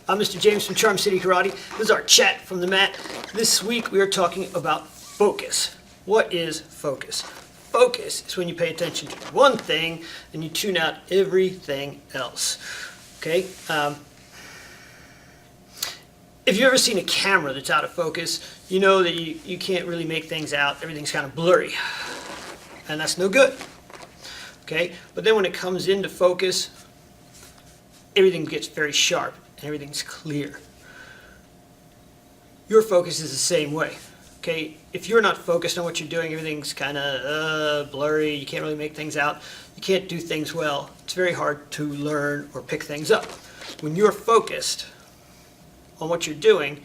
I'm Mr. James from Charm City Karate. This is our chat from the mat. This week we are talking about focus. What is focus? Focus is when you pay attention to one thing and you tune out everything else. Okay? If you've ever seen a camera that's out of focus, you know that you can't really make things out. Everything's kind of blurry. And that's no good. Okay? But then when it comes into focus, everything gets very sharp and everything's clear. Your focus is the same way. Okay? If you're not focused on what you're doing, everything's kind of blurry. You can't really make things out. You can't do things well. It's very hard to learn or pick things up. When you're focused on what you're doing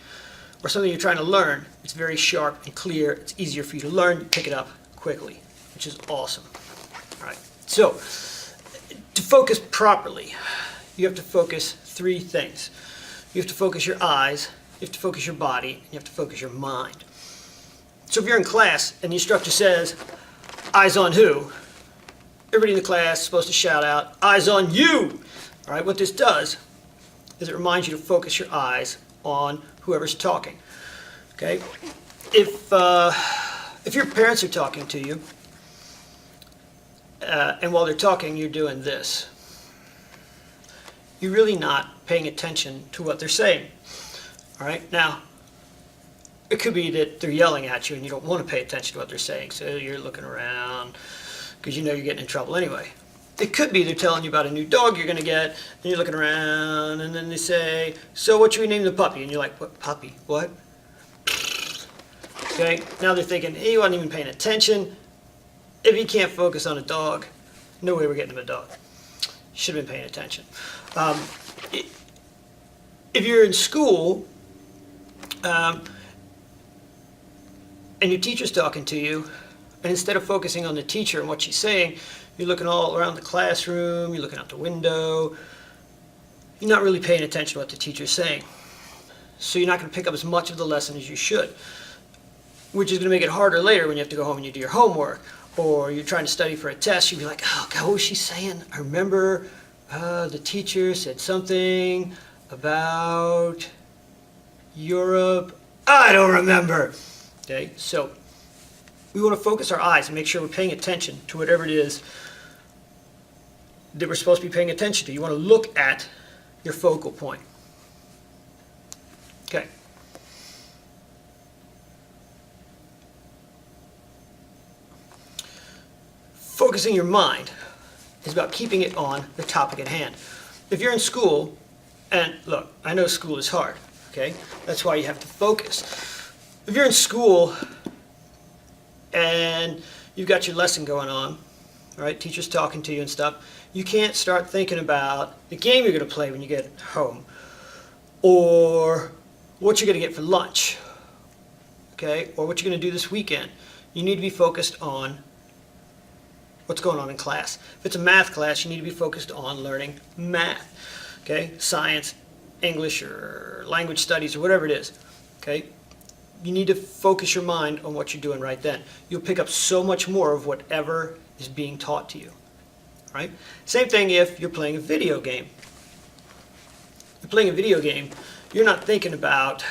or something you're trying to learn, it's very sharp and clear. It's easier for you to learn. You pick it up quickly, which is awesome. All right. So, to focus properly, you have to focus three things. You have to focus your eyes, you have to focus your body, and you have to focus your mind. So if you're in class and the instructor says, eyes on who? Everybody in the class is supposed to shout out, eyes on you! All right, what this does is it reminds you to focus your eyes on whoever's talking. Okay? If your parents are talking to you, and while they're talking, you're doing this, you're really not paying attention to what they're saying. All right? Now, it could be that they're yelling at you and you don't want to pay attention to what they're saying, so you're looking around because you know you're getting in trouble anyway. It could be they're telling you about a new dog you're going to get, and you're looking around, and then they say, so what should we name the puppy? And you're like, what puppy? What? Okay? Now they're thinking, hey, you wasn't even paying attention. If you can't focus on a dog, no way we're getting him a dog. You should have been paying attention. If you're in school and your teacher's talking to you, and instead of focusing on the teacher and what she's saying, you're looking all around the classroom, you're looking out the window, you're not really paying attention to what the teacher's saying. So you're not going to pick up as much of the lesson as you should, which is going to make it harder later when you have to go home and you do your homework, or you're trying to study for a test. You'll be like, oh God, what was she saying? I remember the teacher said something about Europe. I don't remember. Okay, so we want to focus our eyes and make sure we're paying attention to whatever it is that we're supposed to be paying attention to. You want to look at your focal point. Okay. Focusing your mind is about keeping it on the topic at hand. If you're in school, and look, I know school is hard, okay? That's why you have to focus. If you're in school and you've got your lesson going on, all right, teacher's talking to you and stuff, you can't start thinking about the game you're going to play when you get home or what you're going to get for lunch, okay, or what you're going to do this weekend. You need to be focused on what's going on in class. If it's a math class, you need to be focused on learning math, okay, science, English, or language studies, or whatever it is, okay. You need to focus your mind on what you're doing right then. You'll pick up so much more of whatever is being taught to you. Right? Same thing if you're playing a video game. You're playing a video game, you're not thinking about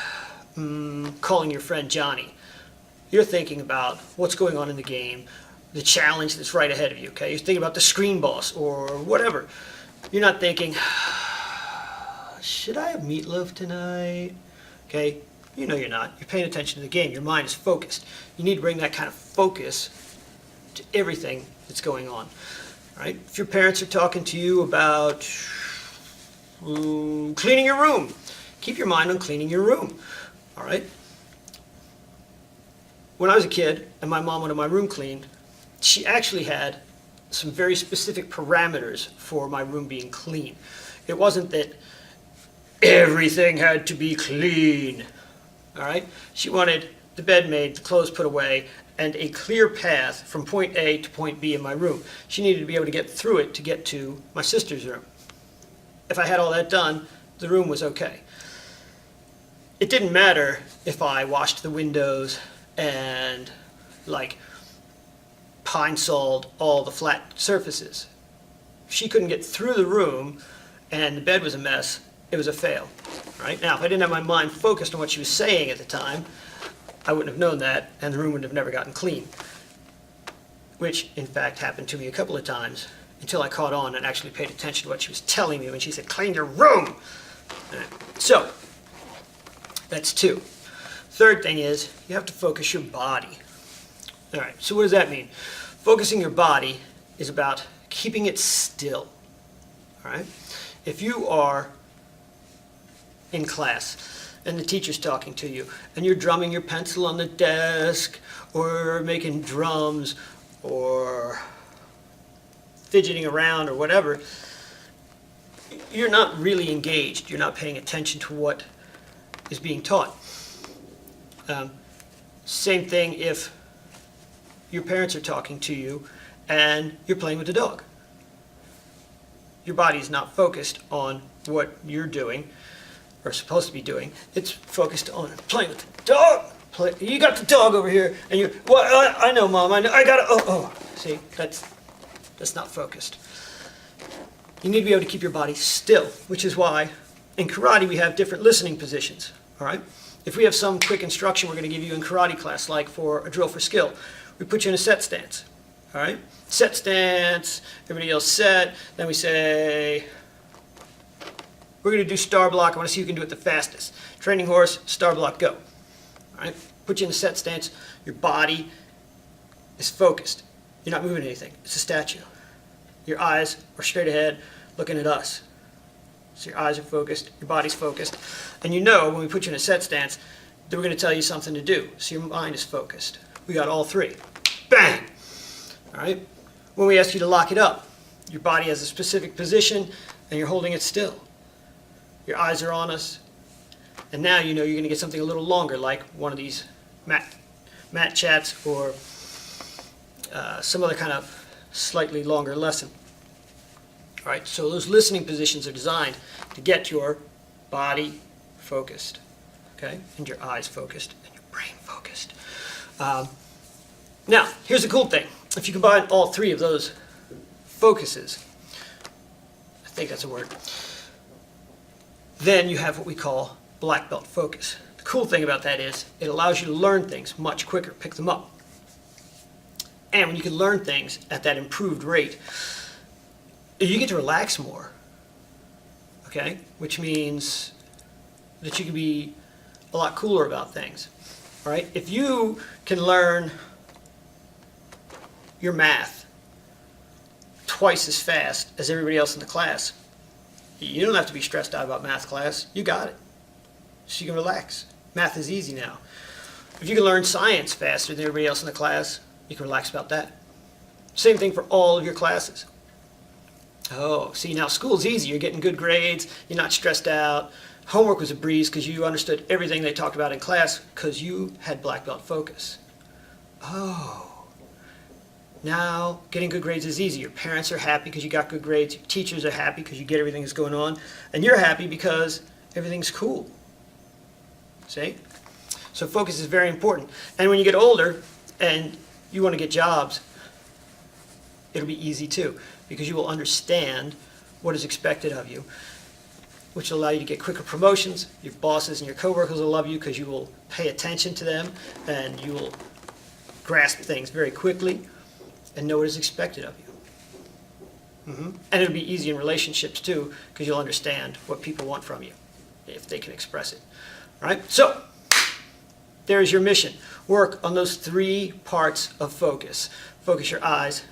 calling your friend Johnny. You're thinking about what's going on in the game, the challenge that's right ahead of you. Okay? You're thinking about the screen boss or whatever. You're not thinking, should I have meatloaf tonight? Okay? You know you're not. You're paying attention to the game. Your mind is focused. You need to bring that kind of focus to everything that's going on. Right? If your parents are talking to you about cleaning your room, keep your mind on cleaning your room. All right? When I was a kid and my mom wanted my room cleaned, she actually had some very specific parameters for my room being clean. It wasn't that everything had to be clean. All right? She wanted the bed made, the clothes put away, and a clear path from point A to point B in my room. She needed to be able to get through it to get to my sister's room. If I had all that done, the room was okay. It didn't matter if I washed the windows and pine soled all the flat surfaces. If she couldn't get through the room and the bed was a mess, it was a fail. Right? Now, if I didn't have my mind focused on what she was saying at the time, I wouldn't have known that, and the room would have never gotten clean. Which, in fact, happened to me a couple of times until I caught on and actually paid attention to what she was telling me when she said, clean your room! So, that's 2. Third thing is, you have to focus your body. All right, so what does that mean? Focusing your body is about keeping it still. All right? If you are in class and the teacher's talking to you and you're drumming your pencil on the desk or making drums or fidgeting around or whatever, you're not really engaged. You're not paying attention to what is being taught. Same thing if your parents are talking to you and you're playing with the dog. Your body's not focused on what you're doing or supposed to be doing. It's focused on playing with the dog. You got the dog over here, and you. Well, I know, Mom. I know. I got it. Oh. See, that's not focused. You need to be able to keep your body still, which is why in karate we have different listening positions. All right. If we have some quick instruction we're going to give you in karate class, like for a drill for skill, we put you in a set stance. All right. Set stance. Everybody else set. Then we say, we're going to do star block. I want to see who can do it the fastest. Training horse, star block, go. All right? Put you in a set stance. Your body is focused. You're not moving anything. It's a statue. Your eyes are straight ahead looking at us. So your eyes are focused, your body's focused. And you know when we put you in a set stance that we're going to tell you something to do. So your mind is focused. We got all 3. Bang! All right? When we ask you to lock it up, your body has a specific position and you're holding it still. Your eyes are on us. And now you know you're going to get something a little longer, like one of these mat chats or some other kind of slightly longer lesson. All right, so those listening positions are designed to get your body focused, okay, and your eyes focused, and your brain focused. Now, here's the cool thing. If you combine all 3 of those focuses, I think that's a word, then you have what we call black belt focus. The cool thing about that is it allows you to learn things much quicker, pick them up. And when you can learn things at that improved rate, you get to relax more, okay? Which means that you can be a lot cooler about things, all right? If you can learn your math twice as fast as everybody else in the class, you don't have to be stressed out about math class. You got it. So you can relax. Math is easy now. If you can learn science faster than everybody else in the class, you can relax about that. Same thing for all of your classes. Oh, see, now school's easy. You're getting good grades. You're not stressed out. Homework was a breeze because you understood everything they talked about in class because you had black belt focus. Oh. Now, getting good grades is easy. Your parents are happy because you got good grades. Your teachers are happy because you get everything that's going on. And you're happy because everything's cool. See? So focus is very important. And when you get older and you want to get jobs, it'll be easy too because you will understand what is expected of you, which will allow you to get quicker promotions. Your bosses and your coworkers will love you because you will pay attention to them and you will grasp things very quickly and know what is expected of you. And it'll be easy in relationships too because you'll understand what people want from you if they can express it. All right? So, there's your mission. Work on those 3 parts of focus. Focus your eyes,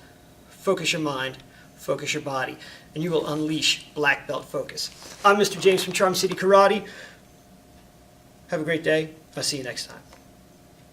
focus your mind, focus your body, and you will unleash black belt focus. I'm Mr. James from Charm City Karate. Have a great day. I'll see you next time.